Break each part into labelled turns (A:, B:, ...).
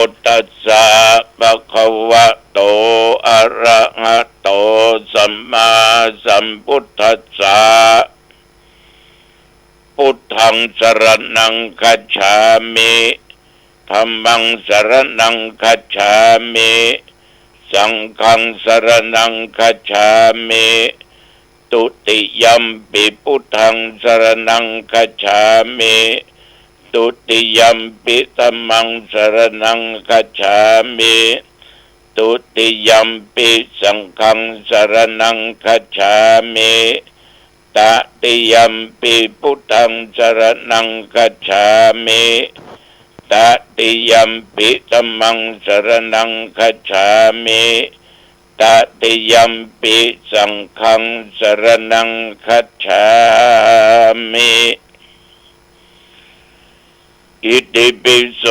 A: พุทธัสสะภะคะวะโตอะระหะโตสัมมาสัมพุทธัสสะพุทธังสรณังคัจฉามิธัมมังสรณังคัจฉามิสังฆังสรณังคัจฉามิตุติยัมปิพุทธังสรณังคัจฉามิตุติยัมปิธัมมังสรณังคัจฉามิตุติยัมปิสังฆังสรณังคัจฉามิตติยัมปิพุทธังสรณังคัจฉามิตติยัมปิธัมมังสรณังคัจฉามิตติยัมปิสังฆังสรณังคัจฉามิอิติปิโส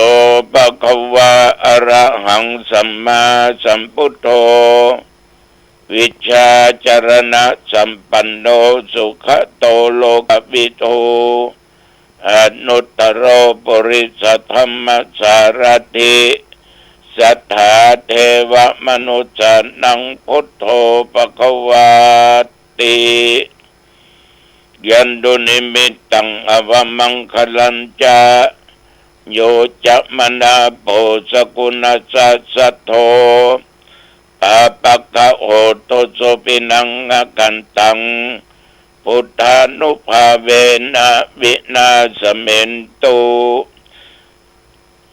A: ภะคะวะอะระหังสัมมาสัมพุทโธวิชชาจรณะสัมปันโนสุขโตโลกวิทูอนุตตโรปุริสธัมมสารถิสัทธาเทวมนุษย์นังพุทโธภควาติยันตุนิมิตตังอวมังคลัญจาโยจะมนาโพสกุณสัสสะโธปาปะกะโหตุสุปินังอกันตังพุทธานุภาเวนะวินาสเมนตุ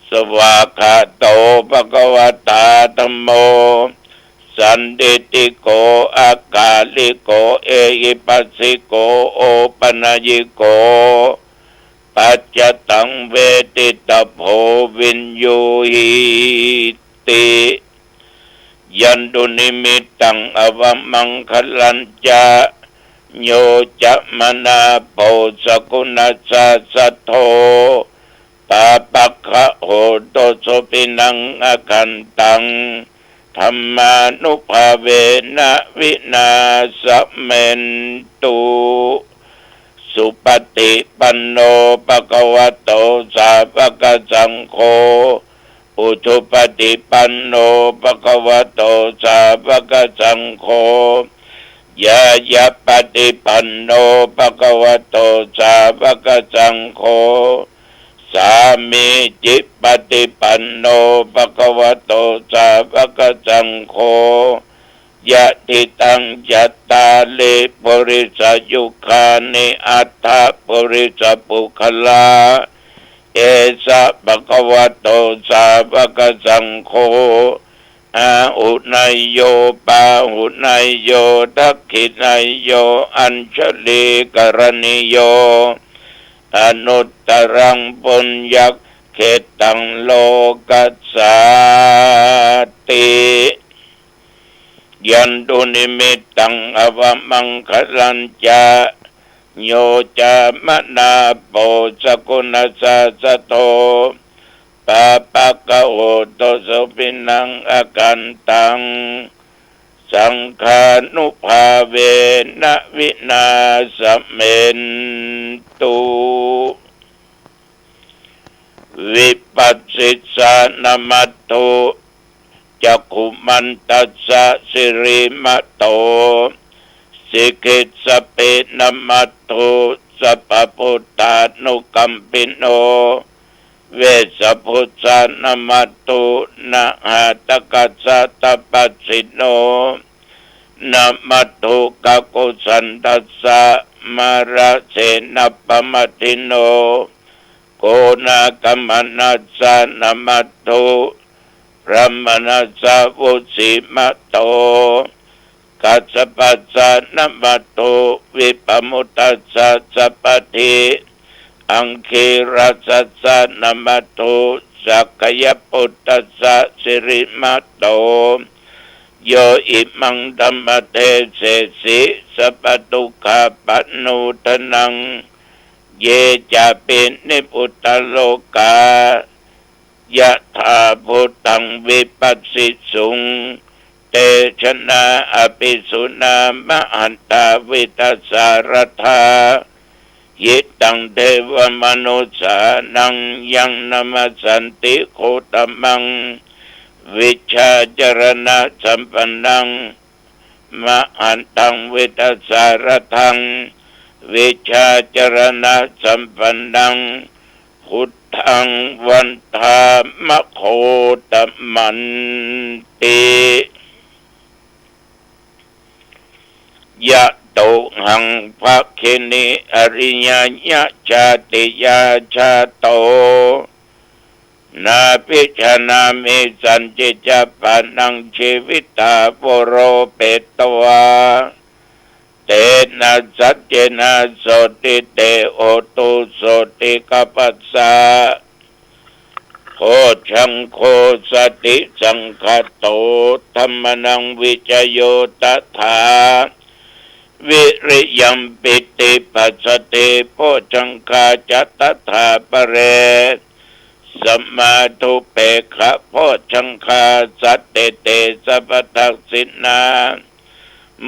A: สวากขาโตภะคะวตาธัมโมสันติติโกอากาลิโกเอหิปัสสิโกโอปนัญิโกปัจจตังเวทิตาโพวินโยหิติยันตุนิมิตตังอวมังคลัญจาโยจะมนาโพสกุณสัสสะโธปาปัคคะโหตุสุปินังอกันตังธัมมานุภาเวนะวินาสเมนตุสุปฏิปันโนภะคะวะโตสาวกสังโฆอุชุปฏิปันโนภะคะวะโตสาวกสังโฆยายะปฏิปันโนภะคะวะโตสาวกสังโฆสามีจิปฏิปันโนภะคะวะโตสาวกสังโฆยะติตังจัตตาลิปุริสยุคานิอัตถปุริสปุคลาเอสะภะคะวะโตสาวกสังโฆอาหุนายโยปาหุนายโยทักขินายโยอัญชลีกรณิโยอนุตตรังปุญญเขตังโลกัสสาติยันตุนิมิตตังอวมังคลัญจาโยจะมนาโพสกุณสัสสะโธปาปัคคะโหตุสุปินังอกันตังสังฆานุภาเวนะวินาสเมนตุวิปัสสิสานามัตโตจักขุมันตัสสะสิริมัตโตสิกิตสเปนะมัตโตสัพพพุทธานุกัมปิโนเวสพุทธานามัตโตนะหะตะกัสสะตปัสสิโนนะมัตโตกะกุสันตัสสะมาระเสนะปะมัตถิโนโกนากัมมนัสสะนะมัตโตพระมนัสสะวุสิมัตโตกัสสปัสสะนะมัตโตวิปมุตตัสสะสัพพทิอังคีรัสสะนะมัตโตสักขยปุตตัสสะสิริมัตโตโยอิมังธัมมเทเสสิสัพพทุกขปันนุทนังเยจะเป็นนิพุตตโลกายะถาพุทธังวิปัสสิสุงเตชนะอภิสุนามหันตาวิตัสสารธา ยิตังเทวมนุสานังยังนามาสันติโคตมังวิชาจรณะสัมปันนังมหันตังวิทัสสารทังวิชาจรณะสัมปันนังพุทธังวันธามะโคตมันติยะโตหังภะเคนิอริยญะชาติยาชาโตนาภิชนามิสันจิจปานังชีวิตาปุโรเปตวาเตนะสัจเจนะโสติเตโอตุโสติกัปปัสสะโคชังโคสติสังคโตธัมมนังวิจโยตถาวิริยัมปิติปัสสติโพชังคาจัตถาปะเรสัมมาทุเปขะโพชังคาสัตเตเตสัพพทักษินา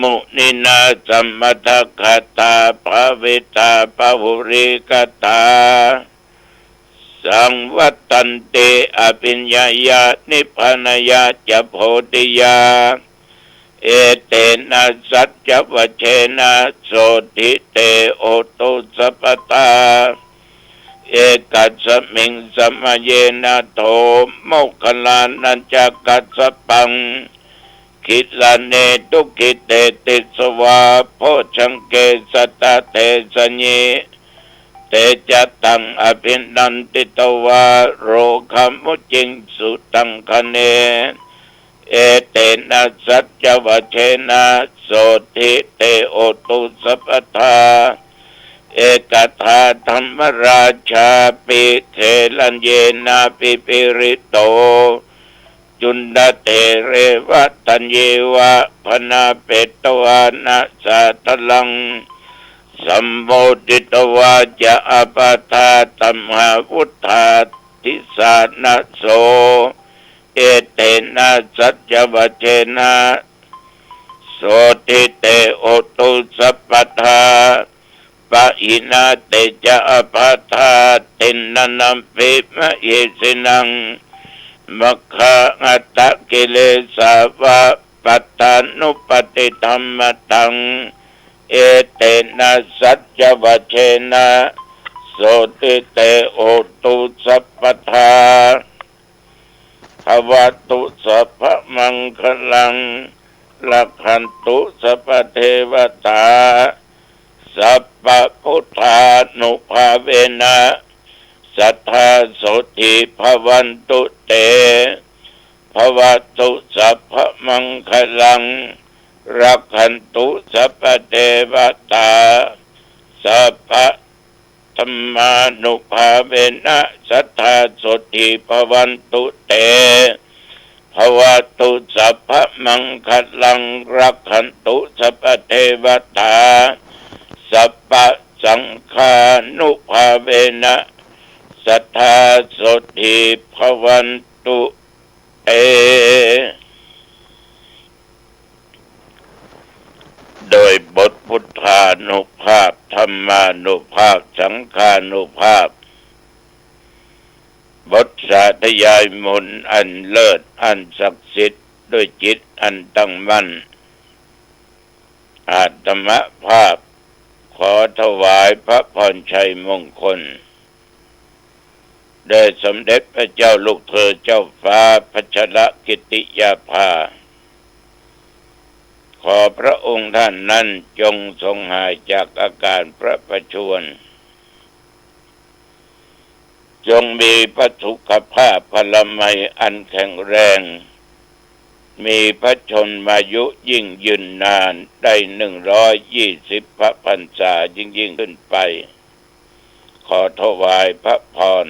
A: มุนินาสัมมทัคตาภาวิตาภาหุริกตาสังวัตตันเตอภิญญายานิพพานายาจะโพธิยาเอเตนะสัจจวเชนะโสติเตโอตุสัพพตาเอกัสสมิงสัมมาเยนะโทโมคคัลลานัญจกัสสปังคิลาเนตุกิเตติสวาโพชังเกสัตตะเตสัญญิเตจัตตังอภินันติตวาโรคัมมุจิงสุตังคเนเอเตนะสัจจวเชนะโสติเตโอตุสัพพทาเอกทาธรรมราชาปิเทลัญเยนะปิปิริโตจุนดาเตเรวะตัญเยวะพนาเปตวานะสัตลังสัมโมติตวาจะอปาทาตัมหาวุธาทิสานะโสเอเตนะสัจจวัชเชนะโสติเตโอตุสัพพทาปะอินาเตจะอปาทาเตนะนัมปิมะเยสินังมัคคะอัตตะกิเลสาวะปัตตานุปติธัมมตังเอเตนะสัจจวัชเชนะโสติเตโอตุสัพพทาภวตุสัพพมังคลังลักขันตุสัพพเทวตาสัพพพุทธานุภาเวนะสัทธาโสติภวันตุเตภวตุสัพพมังคลังรักขันตุสัพพเทวตาสัพพธรรมานุภาเวนะสัทธาโสติภวันตุเตภวตุสัพพมังคลังรักขันตุสัพพเทวตาสัพพสังฆานุภาเวนะสัทธาโสติภวันตุเตโดยบทพุทธานุภาพธรรมานุภาพสังฆานุภาพบทสาธยายมนต์อันเลิศอันศักดิ์สิทธิ์ด้วยจิตอันตั้งมั่นอาตมภาพขอถวายพระพรชัยมงคลแด่สมเด็จพระเจ้าลูกเธอเจ้าฟ้าพัชรกิติยาภาขอพระองค์ท่านนั้นจงทรงหายจากอาการพระประชวรจงมีพระสุขภาพพลามัยอันแข็งแรงมีพระชนมายุยิ่งยืนนานได้120 พระพรรษายิ่งขึ้นไปขอถวายพระพร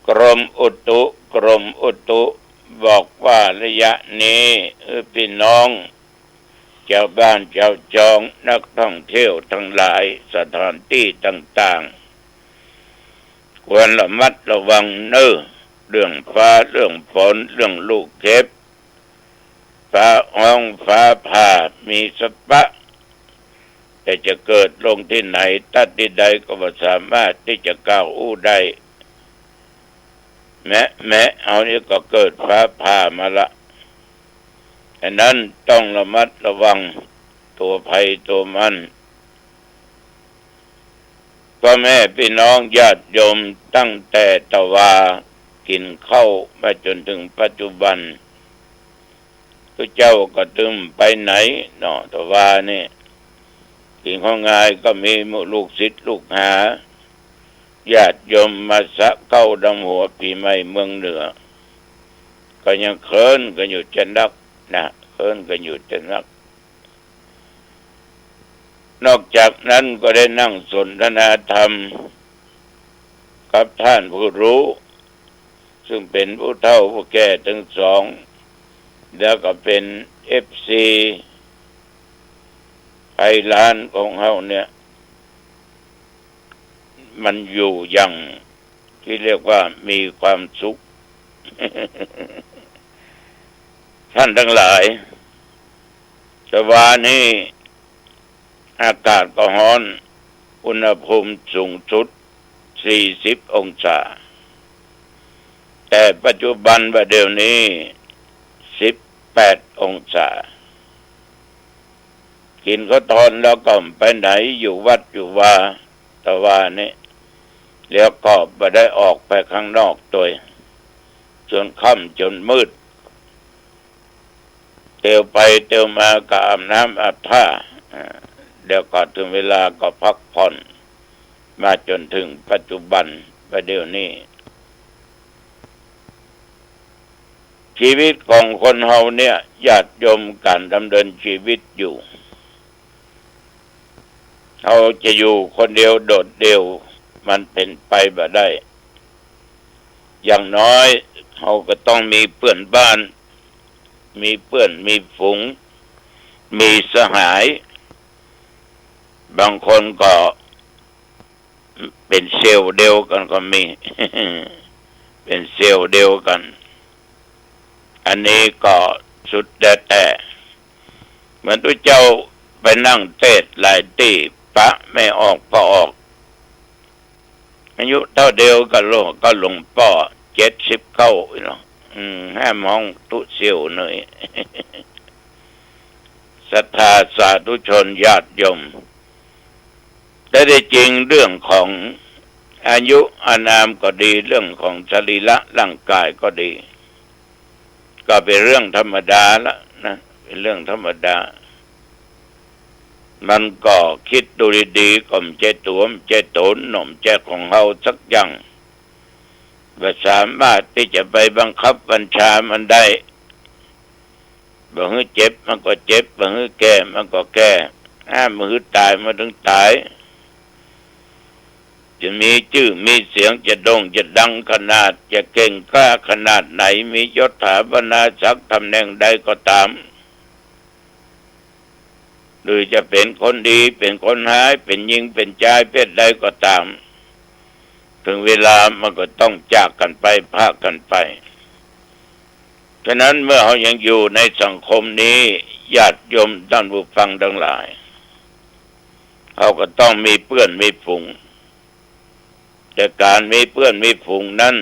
A: กรมอุตุบอกว่าระยะนี้พี่น้องชาวบ้านชาวจองนักท่องเที่ยวทั้งหลายสถานที่ต่างๆควรระมัดระวังเรื่องฟ้าเรื่องฝนเรื่องลูกเห็บฟ้าห้องฟ้าผ่ามีสปะ แต่จะเกิดลงที่ไหนตัดที่ใดก็ไม่สามารถที่จะก้าวอู้ได้แม้เอานี้ก็เกิดฟ้าผ่ามาละอันนั้นต้องระมัดระวังตัวภัยตัวมันพ่อแม่พี่น้องญาติโยมตั้งแต่ตะวากินข้าวมาจนถึงปัจจุบันพระเจ้าก็ตึมไปไหนเนาะตะวานี่กินข้าวงายก็มีลูกศิษย์ลูกหาญาติโยมมาสะเก้าดังหัวปีใหม่เมืองเหนือก็ยังเคินกันอยู่จะนักนะเคินกันอยู่จะนักนอกจากนั้นก็ได้นั่งสนทนาธรรมกับท่านผู้รู้ซึ่งเป็นผู้เฒ่าผู้แก่ทั้งสองแล้วก็เป็นFCไอ้ล้านของเฮาเนี่ยมันอยู่อย่างที่เรียกว่ามีความสุข ท่านทั้งหลายแต่ว่านี้อากาศก็ร้อนอุณหภูมิสูงสุด40องศาแต่ปัจจุบันว่าเดี๋ยวนี้18องศากินก็ทอนแล้วก็ไปไหนอยู่วัดอยู่ว่าแต่ว่านี่แล้วก็ไม่ได้ออกไปข้างนอกตัวจนค่ำจนมืดเตียวไปเตียวมาก็อาบน้ำอาบท่าเดี๋ยวก็ถึงเวลาก็พักผ่อนมาจนถึงปัจจุบันประเดี๋ยวนี้ชีวิตของคนเฮาเนี่ยญาติโยมการดำเนินชีวิตอยู่เขาจะอยู่คนเดียวโดดเดี่ยวมันเป็นไปบ่ได้อย่างน้อยเขาก็ต้องมีเพื่อนบ้านมีเพื่อนมีฝูงมีสหายบางคนก็เป็นเซลล์เดียวกันก็มี เป็นเซลล์เดียวกันอันนี้ก็สุดแต่เหมือนตัวเจ้าไปนั่งเทศหลายที่ปะไม่ออกพอออกอายุเท่าเดียวกับหลวงพ่อ79เนาะห้ามห้องตุเสียวหน่อย ศรัทธาสาธุชนญาติโยมแต่ได้จริงเรื่องของอายุอานามก็ดีเรื่องของสรีระร่างกายก็ดีก็เป็นเรื่องธรรมดาละนะเป็นเรื่องธรรมดามันก็คิดดูดีๆก็มเจตัวมเจตนหน่มเจของเฮาสักอย่างว่าสามารถที่จะไปบังคับบัญชามันได้บ่ให้เจ็บมันก็เจ็บบ่ให้แก่มันก็แก่มือตายมันถึงตายจะมีชื่อมีเสียงจะโด่งจะดังขนาดจะเก่งกล้าขนาดไหนมียศถาบรรดาศักดิ์ตำแหน่งใดก็ตามหรือจะเป็นคนดีเป็นคนหายเป็นหญิงเป็นชายเพศใดก็ตามถึงเวลามันก็ต้องจากกันไปพากกันไปฉะนั้นเมื่อเรายังอยู่ในสังคมนี้ญาติโยมท่านผู้ฟังทั้งหลายเขาก็ต้องมีเพื่อนมีฝูงแต่การมีเพื่อนมีฝูงนั้น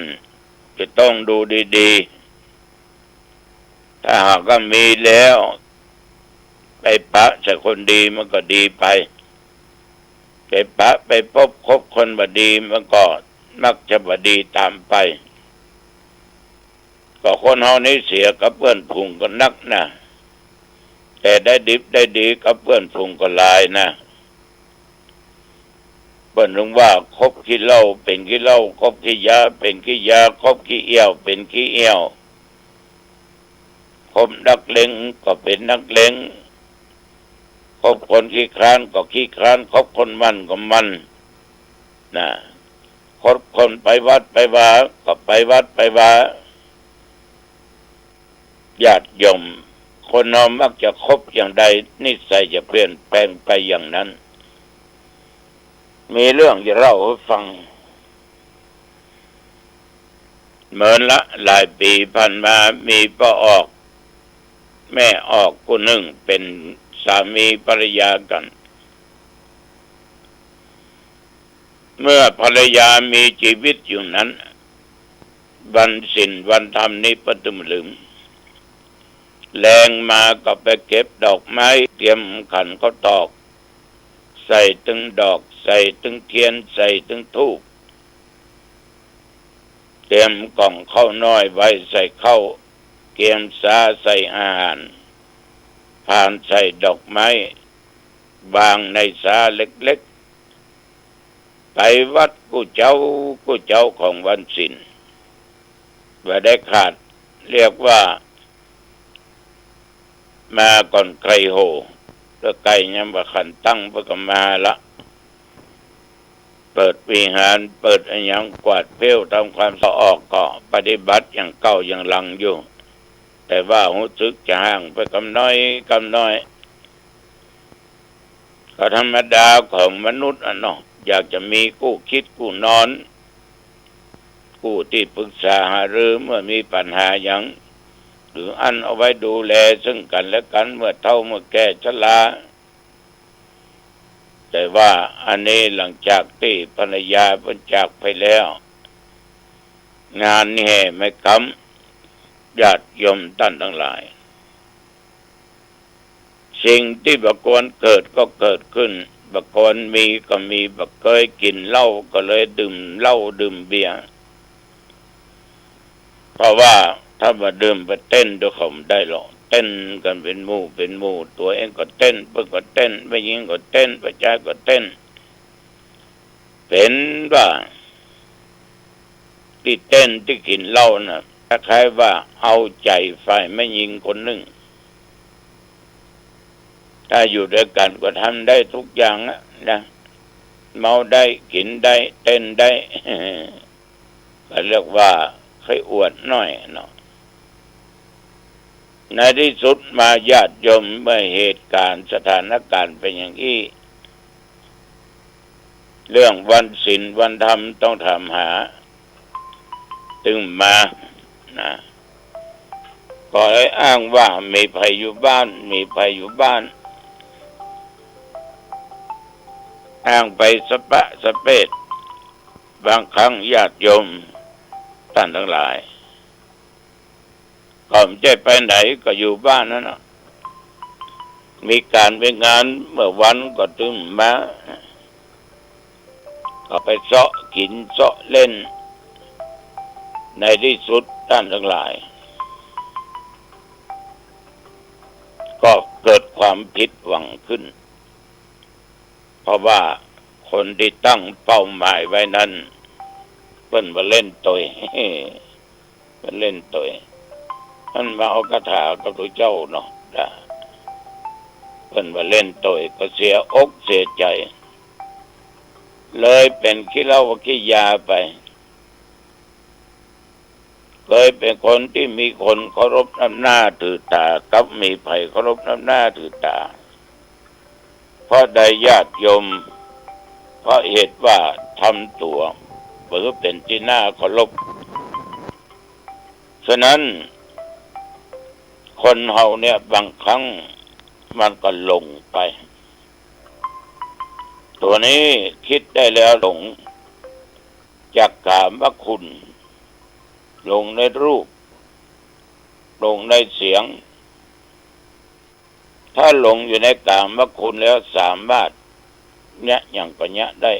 A: จะต้องดูดีๆถ้าหากว่ามีแล้วไปปะจากคนดีมันก็ดีไปปะไปพบคบคนบดีมันก็มักจะบดีตามไปก็คนเฮานี้เสียกับเพื่อนฝูงก็นักนะแต่ได้ดิบได้ดีกับเพื่อนฝูงก็หลายนะเพิ่นรู้ว่าคบขี้เหล้าเป็นขี้เหล้าคบขี้ยาเป็นขี้ยาคบขี้เอี่ยวเป็นขี้เอี่ยวคบนักเลงก็เป็นนักเลงคบคนขี้คร้านก็ขี้คร้านคบคนมันก็มันนะคบคนไปวัดไปวาก็ไปวัดไปวาญาติโยมคนเรามักจะคบอย่างใดนิสัยจะเปลี่ยนแปลงไปอย่างนั้นมีเรื่องจะเล่าให้ฟังเหมือนละหลายปีผ่านมามีพ่อออกแม่ออกคนหนึ่งเป็นสามีภรรยากัน เมื่อภรรยามีชีวิตอยู่นั้นวันศีลวันธรรมนี้ปฏิมลืมแรงมาก็ไปเก็บดอกไม้เตรียมขันข้าวตอกใส่ตึงดอกใส่ตึงเทียนใส่ตึงธูปเตรียมกล่องข้าวน้อยไว้ใส่ข้าวเกียมสาใส่อาหารผ่านใส่ดอกไม้วางในสาเล็กๆไปวัดกู้เจ้าของวันศีลว่าได้ขาดเรียกว่ามาก่อนไก่โหแล้วไก่ยังว่าขันตั้งเพื่อมาละเปิดวิหารเปิดอันยังกวาดเพลวทำความสะอาดก็ปฏิบัติอย่างเก่าอย่างหลังอยู่แต่ว่าหูซึกจะห่างไปกำน้อยก็ธรรมดาของมนุษย์เนาะอยากจะมีกู้คิดกู้นอนกู้ที่ปรึกษาหารือเมื่อมีปัญหาอย่างหรืออันเอาไว้ดูแลซึ่งกันและกันเมื่อเฒ่าเมื่อแก่ชราแต่ว่าอันนี้หลังจากที่ภรรยาพ้นจากไปแล้วงานนี่ไม่คำญาติโยมท่านทั้งหลายสิ่งที่บักควรเกิดก็เกิดขึ้นบักควรมีก็มีบักเคยกินเหล้าก็เลยดื่มเหล้าดื่มเบียร์เพราะว่าถ้ามาดื่มไปเต้นด้วยเขาไม่ได้หรอกเต้นกันเป็นหมู่ตัวเองก็เต้นเพื่อนก็เต้นไม่ยิงก็เต้นประชาก็เต้นเป็นว่าที่เต้นที่กินเหล้าน่ะคล้ายๆว่าเอาใจฝ่ายไม่ยิงคนหนึ่งถ้าอยู่ด้วยกันก็ทำได้ทุกอย่างนะเมาได้กินได้เต้นได้ ก็เรียกว่าเคยอวดหน่อยเนาะในที่สุดมาญาติโยมเมื่อเหตุการณ์สถานการณ์เป็นอย่างนี้เรื่องวันศีลวันธรรมต้องทำหาตึงมานะก็เลยอ้างว่ามีภัยอยู่บ้านอ้างไปสะปะสะเปดบางครั้งญาติโยมท่านทั้งหลายก็ไม่ใช่ไปไหนก็อยู่บ้านนั่นนะมีการไปงานเมื่อวันก็ตึงมาก็ไปเซาะกินเซาะเล่นในที่สุดท่านทั้งหลายก็เกิดความผิดหวังขึ้นเพราะว่าคนที่ตั้งเป้าหมายไว้นั้นเพิ่นมาเล่นตัวมันเล่นตัวท่านมาเอาคาถากับตัวเจ้าเนาะเพิ่นมาเล่นตัวก็เสียอกเสียใจเลยเป็นขี้เหล้าขี้ยาไปเคยเป็นคนที่มีคนเคารพนับหน้าถือตากับมีภัยเคารพนับหน้าถือตาเพราะได้ญาติโยมเพราะเหตุว่าทำตัวเพื่อเป็นที่น่าเคารพฉะนั้นคนเฮาเนี่ยบางครั้งมันก็หลงไปตัวนี้คิดได้แล้วหลงจากกามคุณหลงในรูปหลงในเสียงถ้าหลงอยู่ในกามคุณแล้วสามารถเนี่ยอย่างก็เนี่ยได้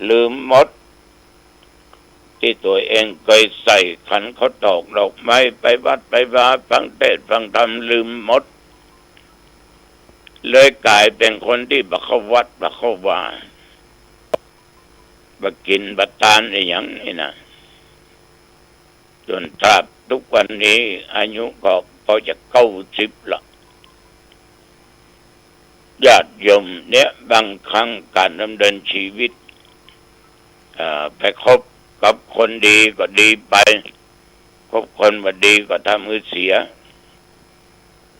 A: ลืมหมดที่ตัวเองเคยใส่ขันเขาตอกดอกไม้ไปวัดไปวาฟังเทศน์ฟังธรรมลืมหมดเลยกลายเป็นคนที่บักเข้าวัดบักเข้าวาบักกินบักทานอะไรอย่างนี้นะจนตราบทุกวันนี้อายุก็พอจะ90ละญาติโยมเนี่ยบางครั้งการดำเนินชีวิตไปคบกับคนดีก็ดีไปคบคนไม่ดีก็ทำมือเสีย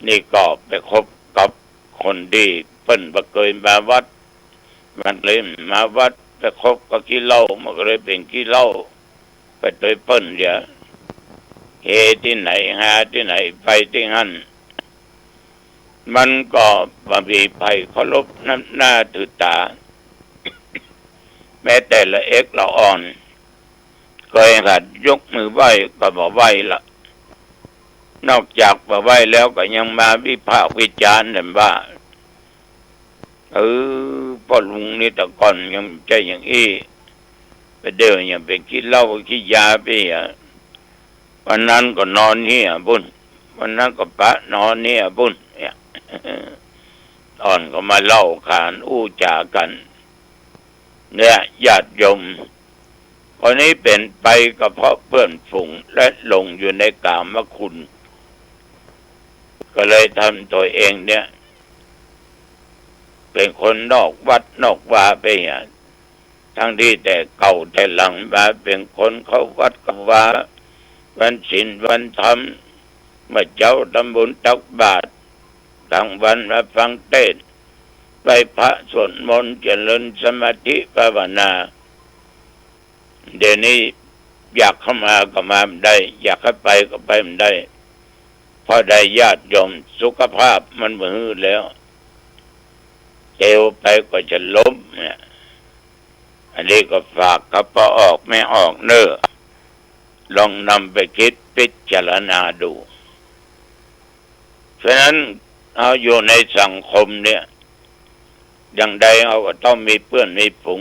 A: นี่ก็ไปคบกับคนดีเพิ่นบ่เคยมาวัดมันเลยมาวัดไปคบกับขี้เหล้ามันก็เลยเป็นขี้เหล้าไปโดยเพิ่นเดี๋ยวเฮที่ไหนหาที่ไหนไปที่นั่นมันก็บ่มีภัยเคารพนับหน้าถือตา แม้แต่ละเอกละอ่อนเคยหัดยกมือไหว้ก็บ่ไหว้ละนอกจากบ่ไหว้แล้วก็ยังมาวิพากษ์วิจารณ์นั่นว่าพ่อลุงนี่แต่ก่อนยังใจอย่างอี้ไปเดินอย่างไปกินเหล้ากินยาไปวันนั้นก็นอนเนี่ยบุญวันนั้นก็ปะนอนเนี่ยบุญเนี่ยตอนก็มาเล่าขานอู้จากันเนี่ยญาติโยมคนนี้เป็นไปก็เพราะเพื่อนฝูงและหลงอยู่ในกามคุณก็เลยทำตัวเองเนี่ยเป็นคนนอกวัดนอกวาไปทั้งที่แต่เก่าแต่หลังมาเป็นคนเข้าวัดกับวาวันศีลวันธรรมเมื่อเจ้าทำบุญตักบาตรทั้งวันมาฟังเทศน์ไปพระสวดมนต์เจริญสมาธิภาวนาเดี๋ยวนี้อยากเข้ามาก็มาไม่ได้อยากเข้าไปก็ไปไม่ได้เพราะได้ญาติโยมสุขภาพมันมือแล้วเอวไปก็จะล้มเนี่ยอันนี้ก็ฝากกับพอออกไม่ออกเน้อลองนำไปคิดพิจารณาดูฉะนั้นเอาอยู่ในสังคมเนี่ยอย่างใดเอาก็ต้องมีเพื่อนมีฝูง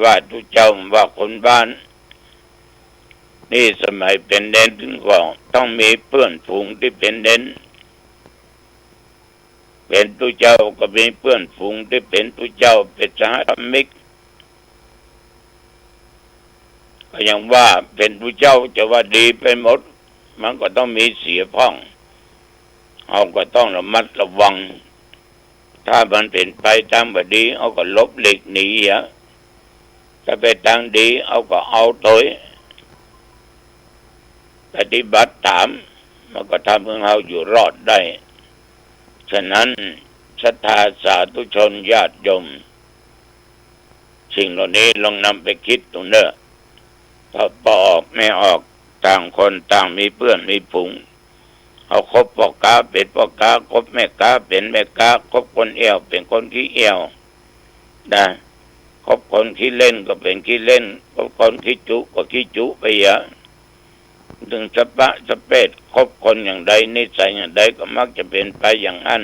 A: ว่าทุกเจ้าว่าคนบ้านนี่สมัยเป็นเด่นถึงก่อนต้องมีเพื่อนฝูงที่เป็นเด่นเป็นทุกเจ้าก็มีเพื่อนฝูงที่เป็นทุกเจ้าเป็นสหธรรมิกก็ยังว่าเป็นทุกเจ้าจะว่าดีไปหมดมันก็ต้องมีเสียพ้องเอาก็ต้องระมัดระวังถ้ามันเป็นไปตามบดีเอาก็ลบหลีกหนีถ้าไปทางดีเอาก็เอาตัวปฏิบัติตามมันก็ทำให้เราอยู่รอดได้ฉะนั้นศรัทธาสาธุชนญาติโยมสิ่งเหล่านี้ลองนำไปคิดตรงเน้อถ้าพอออกไม่ออกต่างคนต่างมีเพื่อนมีฝูงเอาคบพ่อค้าเป็นพ่อค้าคบแม่ค้าเป็นแม่ค้าคบคนเอี่ยวเป็นคนขี้เอี่ยวนะคบคนขี้เล่นก็เป็นขี้เล่นคบคนขี้จุก็ขี้จุไปถึงสปะสเปดคบคนอย่างใดนิสัยอย่างใดก็มักจะเป็นไปอย่างนั้น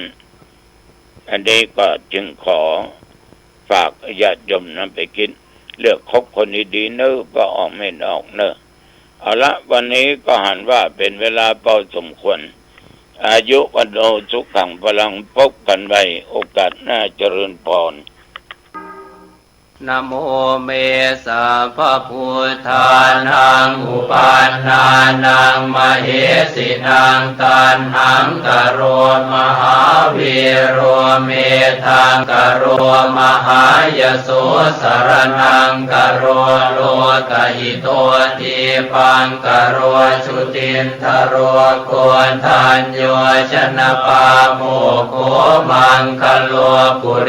A: อันนี้ก็จึงขอฝากญาติโยมนำไปคิดเลือกคบคนดีๆเนอะก็ออกไม่ออกเนอะเอาละวันนี้ก็หันว่าเป็นเวลาพอสมควรอายุวันโนสุขังพลังพบกันไว้โอกาสหน้าเจริญพร
B: นะโมเมสะภะพุทธานังอุปันนานังมเหสินังตันหังกโรมหาวีโรเมธังกโรมหายโสสรนังกโรโลกหิโตติปังกโรชุตินทโรโกนทัญโยชนะปาโมโคมังคโลปุริ